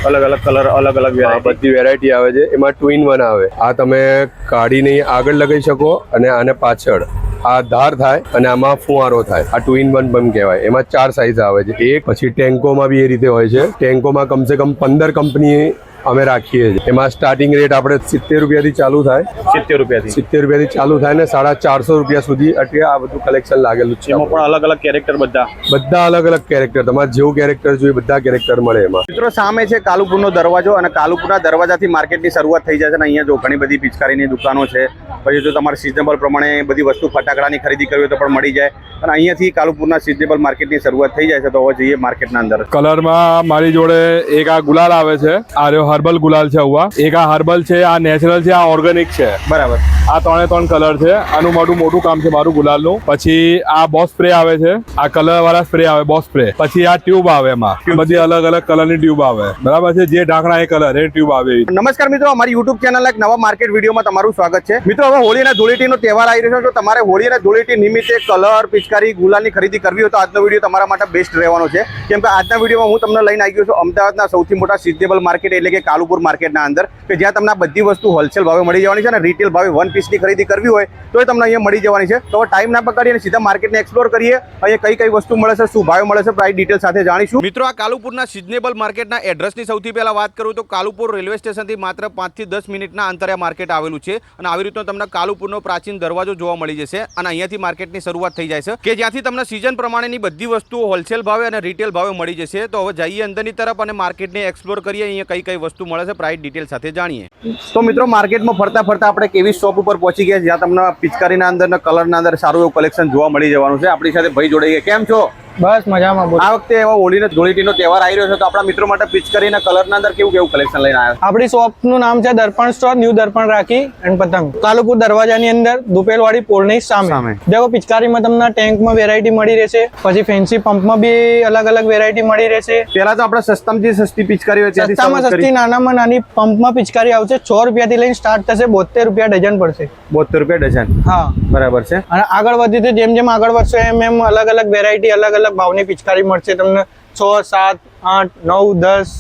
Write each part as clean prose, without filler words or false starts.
अलग अलग कलर अलग अलग बधी वेरायटी आवे छे। एमां 2 in 1 आवे। आ तमे काढीने આગળ લગાવી શકો અને આને પાછળ આ ધાર થાય અને આમાં ફુવારો થાય। આ 2 in 1 પંપ કહેવાય। એમાં 4 સાઈઝ આવે છે। એક પછી ટેન્કોમાં બી એ રીતે હોય છે। ટેન્કોમાં કમસે કમ 15 કંપની અમે રાખીએ છીએ। એમાં સ્ટાર્ટિંગ રેટ આપણે 70 રૂપિયાથી ચાલુ થાય। 70 રૂપિયાથી 70 રૂપિયાથી ચાલુ થાય ને 450 રૂપિયા સુધી એટલે આ બધું કલેક્શન લાગેલું છે। એમાં પણ अलग अलग कैरेक्टर બધા અલગ અલગ કેરેક્ટર, તમારે જેવું કેરેક્ટર જોઈએ બધા કેરેક્ટર મળે એમાં। મિત્રો સામે છે કાલુપુરનો દરવાજો અને કાલુપુરના દરવાજાથી માર્કેટની શરૂઆત થઈ જાય છે અને અહીંયા જો ઘણી બધી પિચકારીની દુકાનો છે। પછી જો તમારે સિઝનેબલ પ્રમાણે બધી વસ્તુ ફટાકડાની ખરીદી કરવી હોય તો પણ મળી જાય અને અહીંયાથી કાલુપુરના સિઝનેબલ માર્કેટની શરૂઆત થઈ જાય છે। તો હવે જઈએ માર્કેટના અંદર। કલરમાં મારી જોડે એક આ ગુલાલ આવે છે। આ રહ્યો હર્બલ ગુલાલ છે। હુઆ એક આ હર્બલ છે, આ નેચરલ છે, આ ઓર્ગેનિક છે। બરાબર। આ 3 કલર છે। આનું મોટું કામ છે મારું ગુલાલનું। પછી આ બોસ સ્પ્રે આવે છે। આ કલર વાળા સ્પ્રે આવે બોસ સ્પ્રે। પછી આ ટ્યુબ આવે, એમાં બધી અલગ અલગ કલરની ટ્યુબ આવે। બરાબર છે। જે ઢાંકણા એ કલર એ ટ્યુબ આવે। નમસ્કાર મિત્રો, અમારી યુટ્યુબ ચેનલ એક નવા માર્કેટ વિડીયોમાં તમારું સ્વાગત છે। મિત્રો હવે હોળી અને ધૂળેટીનો તહેવાર આવી રહ્યો છે। તો તમારે હોળી અને ધૂળેટી નિમિત્તે કલર, પિચકારી, ગુલાલની ખરીદી કરવી હોય તો આજનો વિડીયો તમારા માટે બેસ્ટ રહેવાનો છે। કેમ કે આજના વિડીયોમાં હું તમને લઈને આવી ગયો છું અમદાવાદના સૌથી મોટા સિઝનેબલ માર્કેટ એટલે કે કાલુપુર માર્કેટના અંદર, કે જ્યાં તમને આ બધી વસ્તુ હોલસેલ ભાવે મળી જવાની છે અને રિટેલ ભાવે 1 પીસની ખરીદી કરવી હોય તો એ તમને અહીંયા મળી જવાની છે। તો ટાઈમ ના પકડીએ અને સીધા માર્કેટને એક્સપ્લોર કરીએ। અહીંયા કઈ વસ્તુ મળે છે, શું ભાવ મળે છે, પ્રાઇસ ડિટેલ સાથે જાણીશું। મિત્રો આ કાલુપુરના સિઝનેબલ માર્કેટના એડ્રેસની સૌથી પહેલા વાત કરું તો કાલુપુર રેલવે સ્ટેશનથી માત્ર 5 થી 10 મિનિટના અંતરે આ માર્કેટ આવેલું છે અને આવી રીતનો તમને કાલુપુરનો પ્રાચીન દરવાજો જોવા મળી જશે અને અહીંયાથી માર્કેટની શરૂઆત થઈ જાય છે કે જ્યાંથી તમને સિઝન પ્રમાણેની બધી વસ્તુઓ હોલસેલ ભાવે અને રિટેલ ભાવે મળી જશે। તો હવે જઈએ અંદરની તરફ અને માર્કેટને એક્સપ્લોર કરીએ। અહીંયા કઈ વસ્તુ મળે છે, પ્રાઇસ ડિટેલ સાથે જાણીએ। તો મિત્રો માર્કેટમાં ફરતા ફરતા આપણે કેવી શોપ ઉપર પહોંચી ગયા જ્યાં તમને પિચકારીના અંદર અને કલરના અંદર સારું એવું કલેક્શન જોવા મળી જવાનું છે। આપણી સાથે ભાઈ જોડાઈ ગયા। કેમ છો? બસ મજામાં। આ વખતે એવા હોળી ને ધૂળેટીનો તહેવાર આવી રહ્યો છે તો આપણા મિત્રો માટે પિચકારીના કલરના અંદર કેવું કલેક્શન લઈને આવ્યા? આપણી શોપનું નામ છે Darpan store, new Darpan rakhi and પતંગ, કાલુપુર દરવાજાની અંદર દુપેલવાડી પોળની સામે। देखो પિચકારીમાં તમને ટેન્કમાં વેરાયટી મળી રહેશે, પછી ફેન્સી પંપમાં બી અલગ અલગ વેરાયટી મળી રહેશે। પહેલા તો આપણે સસ્તામાં સસ્તી પિચકારી હોય સસ્તામાં સસ્તી નાનામાં નાની પંપમાં પિચકારી આવશે 6 રૂપિયાથી લઈને સ્ટાર્ટ થશે, 72 રૂપિયા ડઝન પડશે। 72 રૂપિયા ડઝન? હા બરાબર છે। અને આગળ વધી જેમ જેમ આગળ વધશે એમ અલગ અલગ વેરાયટી અલગ અલગ ભાવની પિચકારી મળશે તમને। 6, 7, 8, 9, 10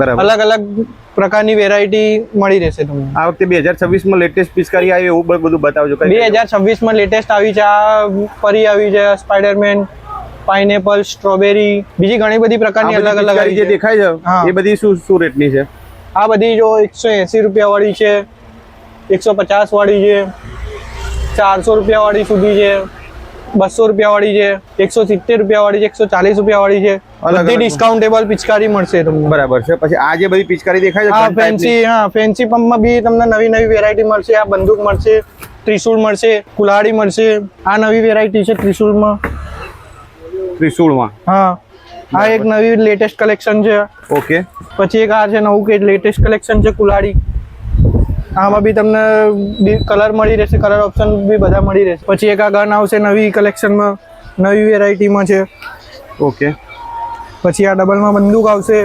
બરાબર અલગ અલગ પ્રકારની વેરાયટી મળી રહેશે તમને। આ વખતે 2026 માં લેટેસ્ટ પિચકારી આવી એવું બધું બતાવજો। 2026 માં લેટેસ્ટ આવી છે, આ પરી આવી છે, સ્પાઈડરમેન, પાઇનેપલ, સ્ટ્રોબેરી, બીજી ઘણી બધી પ્રકારની અલગ અલગ જે દેખાય છે એ બધી શું રેટની છે? આ બધી જો 180 રૂપિયા વાળી છે, 150 વાળી છે, 400 રૂપિયા વાળી સુધી છે, 200 રૂપિયા વાળી છે, 170 રૂપિયા વાળી છે, 140 રૂપિયા વાળી છે। બધી ડિસ્કાઉન્ટેબલ પિચકારી મળશે તમને। બરાબર છે। પછી આ જે બધી પિચકારી દેખાય છે ફેન્સી પંપમાં બી તમને નવી વેરાયટી મળશે। આ બંદૂક મળશે, ત્રિશુળ મળશે, કુલ્હાડી મળશે। આ નવી વેરાયટી છે ત્રિશુળમાં। હા આ એક નવી લેટેસ્ટ કલેક્શન છે। ઓકે। પછી એક આ છે નવું કે લેટેસ્ટ કલેક્શન છે કુલ્હાડી। આમાં બી તમને કલર મળી રહેશે, કલર ઓપ્શન બી બધા મળી રહેશે। પછી એક આ ગન આવશે નવી કલેક્શનમાં, નવી વેરાયટીમાં છે। ઓકે। પછી આ ડબલમાં બંદૂક આવશે।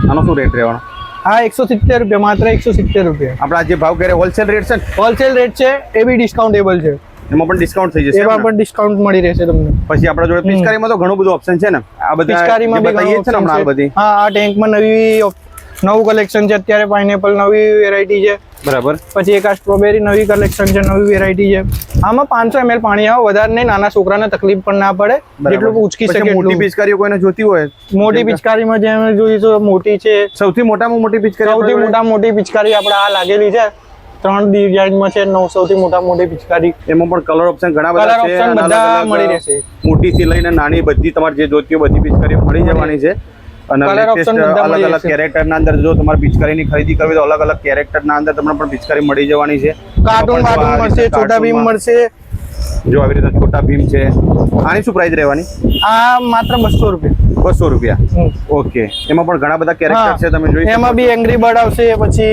આનો શું રેટ રહેવાનો? આ 170 રૂપિયા, માત્ર 170 રૂપિયા। આપણા જે ભાવ કરે હોલસેલ રેટ છે? હોલસેલ રેટ છે, એ બી ડિસ્કાઉન્ટેબલ છે। એમાં પણ ડિસ્કાઉન્ટ થઈ જશે? એમાં પણ ડિસ્કાઉન્ટ મળી રહેશે તમને। પછી આપણા જોડે પિચકારીમાં તો ઘણું બધું ઓપ્શન છે ને? આ બધા પિચકારીમાં બી બતાવીએ છે ને હમણાં આ બધી? હા આ ટેન્કમાં નવું કલેક્શન છે અત્યારે, પાઇનેપલ નવી વેરાયટી છે। બરાબર। પછી એક આ સ્ટ્રોબેરી નવી કલેક્શન છે, નવી વેરાયટી છે। આમાં 500 ml પાણી આવે, વધારે નહીં, નાના છોકરાને તકલીફ પણ ના પડે, જેટલું ઉચકી શકે। મોટી પિચકારીઓ કોઈને જોતી હોય? મોટી પિચકારીમાં જેમ જોઈએ તો મોટી છે, સૌથી મોટામાં મોટી પિચકારી, સૌથી મોટી પિચકારી આપણે આ લાગેલી છે, 3 ડિઝાઇનમાં છે, સૌથી મોટી પિચકારી। એમાં પણ કલર ઓપ્શન ઘણા બધા છે, કલર ઓપ્શન બધા મળી રહેશે, મોટી થી લઈને નાની બધી તમારે જે જોતી હોય બધી પિચકારીઓ મળી જવાની છે। અને અલગ અલગ કેરેક્ટરના અંદર જો તમારે પિચકારીની ખરીદી કરવી તો અલગ અલગ કેરેક્ટરના અંદર તમને પણ પિચકારી મળી જવાની છે। કાર્ટૂન મળશે, છોટા ભીમ મળશે। જો આવી રીતે છોટા ભીમ છે। આની શું પ્રાઇસ રહેવાની? આ માત્ર 200 રૂપિયા। 200 રૂપિયા। ઓકે। એમાં પણ ઘણા બધા કેરેક્ટર છે, તમે જોઈ એમાં બી એંગ્રી બર્ડ આવશે, પછી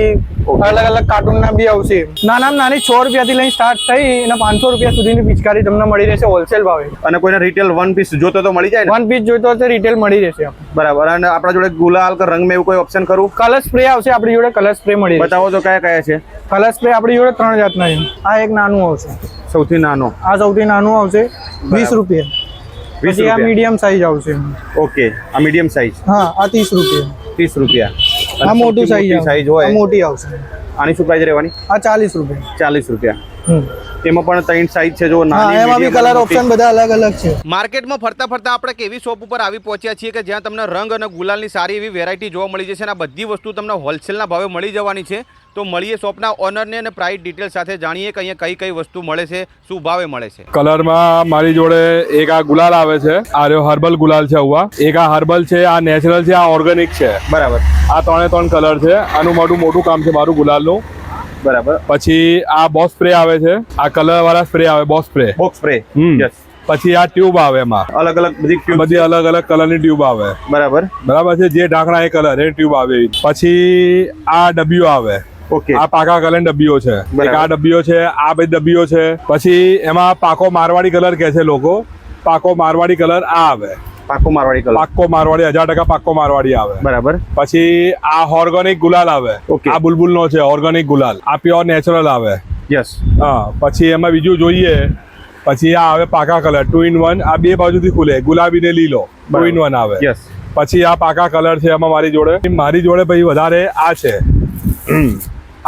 અલગ અલગ કાર્ટૂનના બી આવશે। નાનામાં નાની 6 રૂપિયાથી લઈને સ્ટાર્ટ થઈ અને 500 રૂપિયા સુધીની પિચકારી તમને મળી રહેશે હોલસેલ ભાવે। અને કોઈને રિટેલ 1 પીસ જોતો તો મળી જાય ને? 1 પીસ જોઈતો તો રિટેલ મળી રહેશે। બરાબર। અને આપણા જોડે ગુલાલ કે રંગ માં એવું કોઈ ઓપ્શન કરું? કલર સ્પ્રે આવશે આપણી જોડે, કલર સ્પ્રે મળી રહેશે। બતાવો તો કયા છે? કલર સ્પ્રે આપણી જોડે 3 જાતના છે। આ એક નાનું આવશે, સૌથી નાનો? આ સૌથી નાનું આવશે, 20 રૂપિયા। 20 પછી આ રૂપિયા. મીડિયમ સાઈઝ આવશે. ઓકે, આ મીડિયમ સાઈઝ હા આ 30 રૂપિયા. 30 રૂપિયા. આ મોટું સાઈઝ સાઈઝ આ હોય મોટી આવશે. આની શું પ્રાઇસ રહેવાની? આ 40 રૂપિયા. 40 રૂપિયા. હમ. એમાં પણ 3 સાઈઝ છે, જો હા નાની, એમાં બી medium કલર અને મોટી. ઓપ્શન બધા અલગ અલગ છે. માર્કેટમાં ફરતા ફરતા આપણે કેવી શોપ ઉપર આવી પહોંચ્યા છીએ કે જ્યાં તમને રંગ અને ગુલાલની સારી એવી વેરાયટી જોવા મળી જશે અને આ બધી વસ્તુ તમને હોલસેલના ભાવે મળી જવાની છે. તો મળીએ શોપના ઓનરને અને પ્રાઇસ ડિટેલ સાથે જાણીએ કે અહીંયા કઈ કઈ વસ્તુ મળે છે, શું ભાવે મળે છે. કલરમાં મારી જોડે એક આ ગુલાલ આવે છે, આ રહ્યો હર્બલ ગુલાલ છે હુઆ, એક આ હર્બલ છે, આ નેચરલ છે, આ ઓર્ગેનિક છે. બરાબર. આ 3 કલર છે. આનું મોટું કામ છે મારું ગુલાલનું. બરાબર. પછી આ બોસ સ્પ્રે આવે છે, આ કલર વાળા સ્પ્રે આવે, boss spray. Box spray. Yes. પછી આ ટ્યુબ આવે, એમાં અલગ અલગ બધી અલગ અલગ કલરની ટ્યુબ આવે. બરાબર. બરાબર છે, જે ઢાંકણા એ કલર એ ટ્યુબ આવે. પછી આ ડબ્બીઓ આવે, ઓકે. આ પાકા કલર ડબ્બીઓ છે. એક આ ડબ્બીઓ છે, આ બધી ડબ્બીઓ છે. પછી એમાં પાકો મારવાડી કલર કહે છે લોકો, પાકો મારવાડી કલર આ આવે. પાકો મારવાડી કલર. પાક્કો મારવાડી 1000% પાક્કો મારવાડી આવે. બરાબર. પછી આ ઓર્ગેનિક ગુલાલ આવે, Okay. આ બુલબુલ નો છે ઓર્ગેનિક ગુલાલ, આ પ્યોર નેચરલ આવે. યસ. હા, પછી એમાં બીજું જોઈએ, પછી આ આવે પાકા કલર 2 in 1, આ બે બાજુથી ખુલે, ગુલાબી ને લીલો 2 in 1 આવે. યસ. પછી આ પાકા કલર છે એમાં મારી જોડે પછી વધારે આ છે,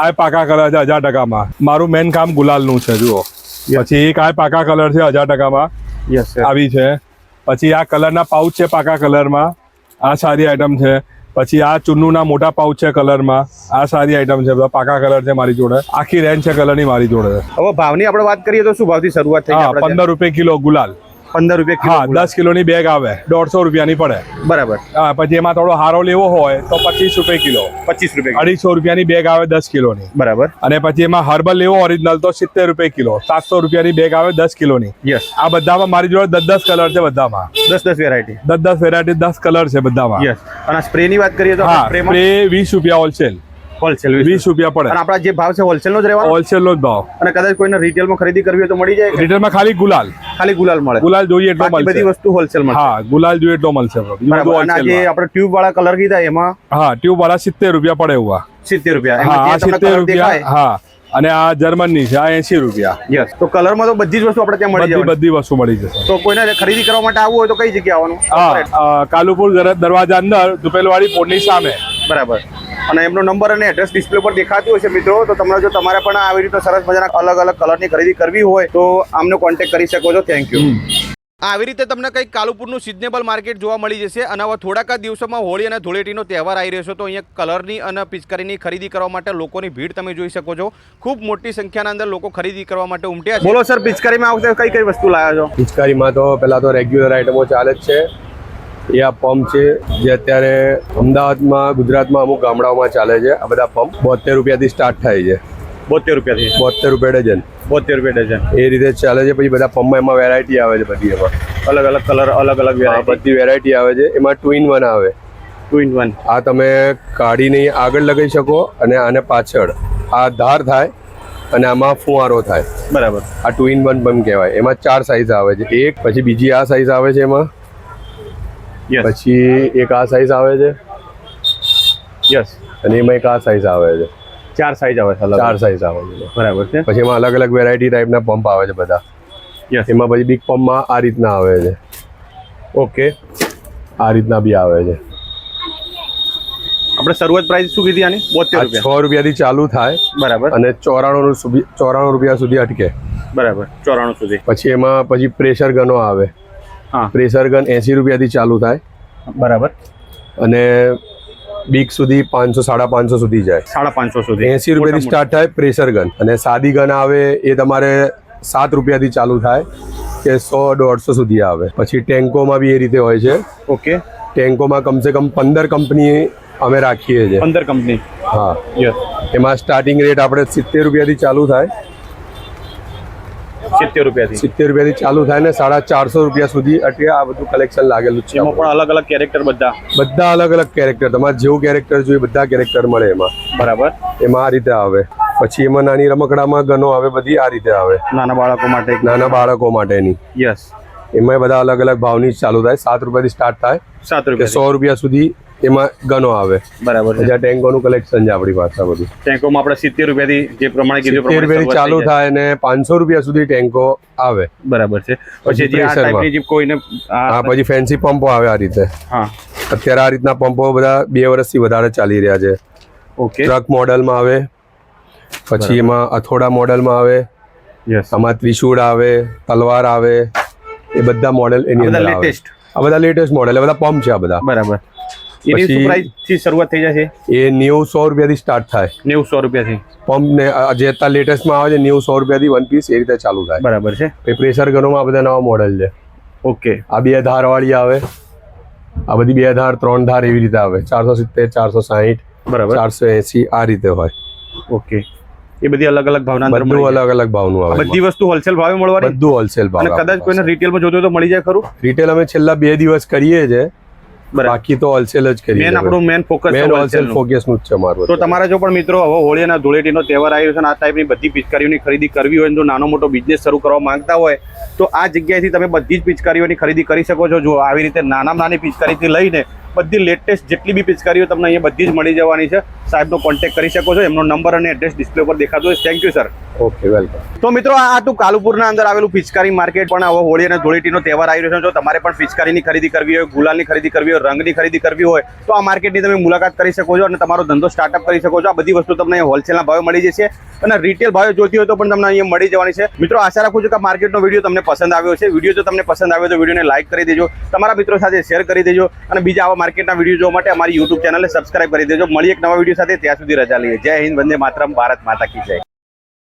આ પાકા કલર છે 1000% માં. મારું મેન કામ ગુલાલનું છે, જુઓ. પછી એક આ પાકા કલર છે 1000% માં યસ. આવી છે. પછી આ કલરના પાઉચ છે પાકા કલરમાં, આ સારી આઈટમ છે. પછી આ ચુન્નુના મોટા પાઉચ છે કલરમાં, આ સારી આઈટમ છે. બધા પાકા કલર છે મારી જોડે, આખી રેન્જ છે કલરની મારી જોડે. હવે ભાવની આપણે વાત કરીએ તો શું ભાવથી શરૂઆત થઈ? હા, 15 રૂપિયા કિલો ગુલાલ. 15 રૂપિયા કિલો. હા, 10 કિલોની બેગ આવે, 150 રૂપિયાની પડે. બરાબર. હા, પછી એમાં થોડો હારો લેવો હોય તો 25 રૂપિયા કિલો. 25 રૂપિયા. 250 રૂપિયાની બેગ આવે 10 કિલોની. બરાબર. અને પછી એમાં હર્બલ લેવો ઓરિજિનલ તો 70 રૂપિયા કિલો. 700 રૂપિયાની બેગ આવે 10 કિલોની. યસ. આ બધામાં મારી જોડે 10 કલર છે, બધામાં 10 વેરાયટી. 10 વેરાયટી 10 કલર છે બધામાં. યસ. અને સ્પ્રે ની વાત કરીએ તો હા, સ્પ્રેમાં સ્પ્રે 20 રૂપિયા હોલસેલ. હોલસેલ 20 રૂપિયા પડે. અને આપણા જે ભાવ છે હોલસેલ નો જ રહેવાનો. હોલસેલ નો જ ભાવ. અને કદાચ કોઈને રિટેલમાં ખરીદી કરવી હોય તો મળી જાય. રિટેલમાં ખાલી ગુલાલ ગુલાલ મળે. ગુલાલ જોઈએ એટલો બાકી બધી મળશે. વસ્તુ હોલસેલ મળે. હા, ગુલાલ જોઈએ એટલો મળશે. બીજું બરાબર. બધું અને આ જે wholesale માં. આપણે ટ્યુબ વાળા કલર કીધા એમાં હા, ટ્યુબ વાળા 70 રૂપિયા પડે એવા. 70 રૂપિયા. હા, એમાં આ જે તમને 70 colour રૂપિયા. દેખાય. હા, અને આ જર્મનની છે, આ 80 રૂપિયા. યસ. તો કલરમાં તો બધી જ વસ્તુ આપણે ત્યાં મળી જાય. બધી વસ્તુ મળી જશે. તો કોઈને ખરીદી કરવા માટે આવવું હોય તો કઈ જગ્યાએ આવવાનું? હા, કાલુપુર દરવાજા અંદર દુપેલવાડી પોળની સામે. બરાબર. અને એમનો નંબર અને એડ્રેસ ડિસ્પ્લે પર દેખાતું હશે મિત્રો. તો જો તમારે પણ આવી રીતે સરસ મજાના અલગ અલગ કલરની ખરીદી કરવી હોય તો આમને કોન્ટેક્ટ કરી શકો છો. Thank you. આવી રીતે તમને કંઈક કાલુપુરનું સિઝનેબલ માર્કેટ જોવા મળી જશે. અને હવે થોડાક જ દિવસોમાં હોળી અને ધૂળેટીનો તહેવાર આવી રહ્યો છે, તો અહીંયા કલરની અને પિચકારીની ખરીદી કરવા માટે લોકોની ભીડ તમે જોઈ શકો છો. ખૂબ મોટી સંખ્યાના અંદર લોકો ખરીદી કરવા માટે ઉમટ્યા છે. બોલો સર, પિચકારીમાં આ વખતે કઈ કઈ વસ્તુ લાવ્યા છો? પિચકારીમાં તો પહેલાં તો રેગ્યુલર આઇટમો ચાલે જ છે. એ આ પંપ છે જે અત્યારે અમદાવાદમાં, ગુજરાતમાં અમુક ગામડાઓમાં ચાલે છે. આ બધા પંપ 72 રૂપિયાથી સ્ટાર્ટ થાય છે. 72 રૂપિયાથી. 72 રૂપિયા ડઝન. 72 રૂપિયા ડઝન. એ રીતે ચાલે છે. પછી બધા પંપમાં એમાં વેરાયટી આવે છે બધી. એમાં અલગ અલગ કલર, અલગ અલગ વેરાયટી. બધી વેરાયટી આવે છે. એમાં 2 in 1 આવે. 2 in 1. આ તમે કાઢીને આગળ લગાવી શકો અને આને પાછળ આ ધાર થાય અને આમાં ફુવારો થાય. બરાબર. આ 2 in 1 પંપ કહેવાય. એમાં 4 સાઈઝ આવે છે. એક પછી બીજી આ સાઈઝ આવે છે એમાં. યસ. પછી એક આ સાઈઝ આવે છે. યસ. અને એમાં એક આ સાઈઝ આવે છે. 4 સાઈઝ આવે છે. 4 સાઈઝ આવે છે. બરાબર છે. પછી એમાં અલગ અલગ વેરાયટી ટાઈપના પંપ આવે છે બધા. યસ. એમાં પછી બિગ પંપમાં આ રીતના આવે છે. ઓકે. આ રીતના બી આવે છે. આપણે શરૂઆત પ્રાઇસ શું કીધી આની? 72 રૂપિયા. 6 રૂપિયાથી ચાલુ થાય બરાબર. અને 94 રૂપિયા સુધી અટકે. બરાબર. 94 સુધી. પછી એમાં પછી પ્રેશર ગનો આવે. હા. પ્રેશર ગન 80 રૂપિયાથી ચાલુ થાય બરાબર. અને બીગ સુધી 500 550 સુધી જાય. 550 સુધી. 80 રૂપિયાથી સ્ટાર્ટ થાય પ્રેશર ગન. અને સાદી ગન આવે એ તમારે 7 રૂપિયાથી ચાલુ થાય કે 100 150 સુધી આવે. પછી ટેન્કોમાં બી એ રીતે હોય છે. ઓકે. ટેન્કોમાં કમસે કમ 15 કંપની અમે રાખીએ છીએ. 15 કંપની. હા. યસ. એમાં સ્ટાર્ટિંગ રેટ આપણે 70 રૂપિયાથી ચાલુ થાય. 70 રૂપિયાથી. 70 રૂપિયાથી ચાલુ થાય ને 450 રૂપિયા સુધી અટકે. આ બધું કલેક્શન લાગેલું છે. એમાં પણ અલગ અલગ કેરેક્ટર બધા અલગ અલગ કેરેક્ટર. તમારે જેવું કેરેક્ટર જોઈએ બધા કેરેક્ટર મળે એમાં. બરાબર. એમાં આ રીતે આવે. પછી એમાં નાની રમકડામાં ગનો આવે, બધી આ રીતે આવે. નાના બાળકો માટે. નાના બાળકો માટેની. યસ. એમાં બધા અલગ અલગ ભાવની ચાલુ થાય. 7 રૂપિયાથી સ્ટાર્ટ થાય 7 કે રૂપિયા. 100 રૂપિયા સુધી એમાં ગનો આવે. બરાબર છે. પછી આ ટેન્કોનું કલેક્શન છે આપણી પાસે આ બધું. ટેન્કોમાં આપણે 70 રૂપિયાથી જે પ્રમાણે કીધું 70 રૂપિયાથી ચાલુ થાય ને 500 રૂપિયા સુધી ટેન્કો આવે. બરાબર છે. પછી જે આ pressure માં. ટાઈપની જે કોઈને હા પછી ફેન્સી પંપો આવે આ રીતે. હા અત્યારે આ રીતના પંપો બધા 2 વર્ષથી વધારે ચાલી રહ્યા છે. ઓકે ટ્રક મોડલમાં આવે, પછી એમાં અથોડા મોડલમાં આવે, યસ આમાં ત્રિશૂળ આવે, તલવાર આવે, એ બધા મોડેલ એની અંદર આવે. લેટેસ્ટ આ બધા લેટેસ્ટ મોડેલ, બધા પંપ છે આ બધા. બરાબર. એની પછી- શું પ્રાઇસ થી શરૂઆત થઈ જશે? એ 90-100 રૂપિયાથી સ્ટાર્ટ થાય 90-100 રૂપિયાથી. પંપ ને જે અત્યારે લેટેસ્ટમાં આવે છે 90-100 રૂપિયાથી 1 પીસ એ રીતે ચાલુ થાય. બરાબર છે. પછી પ્રેશર ગનોમાં આ બધા નવા મોડેલ છે. ઓકે આ 2 ધાર વાળી આવે, આ બધી 2 ધાર 3 ધાર એવી રીતે આવે. 470, 460, બરાબર. 480 આ રીતે હોય. ઓકે એ બધી અલગ અલગ ભાવના અંદર બધું અલગ અલગ ભાવનું આવે. બધી વસ્તુ હોલસેલ ભાવે મળવાની. બધું હોલસેલ ભાવ. અને કદાચ કોઈને રિટેલમાં જોતું હોય તો મળી જાય ખરું? રિટેલ અમે છેલ્લા 2 દિવસ કરીએ છે, બરાબર. બાકી તો હોલસેલ જ કરીએ. મેન આપણું main focus main wholesale focus નું જ છે મારું. તો તમારા જો પણ મિત્રો હવે હોળી અને ધૂળેટીનો તહેવાર આવ્યો છે અને આ ટાઈપની બધી પિચકારીઓની ખરીદી કરવી હોય અને જો નાનો મોટો બિઝનેસ શરૂ કરવા માંગતા હોય તો આ જગ્યાએથી તમે બધી જ પિચકારીઓની ખરીદી કરી શકો છો. જો આવી રીતે નાની પિચકારીથી લઈને બધી લેટેસ્ટ જેટલી બી પિચકારીઓ તમને અહીંયા બધી જ મળી જવાની છે. સાહેબનો કોન્ટેક્ટ કરી શકો છો. એમનો નંબર અને એડ્રેસ ડિસ્પ્લે પર દેખાતો હોય. Thank you sir. Okay welcome. તો મિત્રો આ હતું કાલુપુરના અંદર આવેલું પિચકારી માર્કેટ. પણ હવે હોળી અને ધૂળેટીનો તહેવાર આવી રહ્યો છે. જો તમારે પણ પિચકારીની ખરીદી કરવી હોય, ગુલાલની ખરીદી કરવી હોય, રંગની ખરીદી કરવી હોય તો આ માર્કેટની તમે મુલાકાત કરી શકો છો અને તમારો ધંધો સ્ટાર્ટઅપ કરી શકો છો. આ બધી વસ્તુ તમને હોલસેલના ભાવે મળી જશે અને રિટેલ ભાવે જોતી હોય તો પણ તમને અહીંયા મળી જવાની છે. મિત્રો આશા રાખું છું કે આ માર્કેટનો વિડીયો તમને પસંદ આવ્યો છે. વિડીયો જો તમને પસંદ આવ્યો તો વિડીયોને લાઈક કરી દેજો, તમારા મિત્રો સાથે શેર કરી દેજો અને બીજા આવા માર્કેટના વિડીયો જોવા માટે અમારી યુટ્યુબ ચેનલને સબસ્ક્રાઇબ કરી દેજો. મળી એક નવા વિડીયો સાથે. ત્યાં સુધી રજા લઈએ. જય હિન્દ, વંદે માતરમ, ભારત માતા કી જય.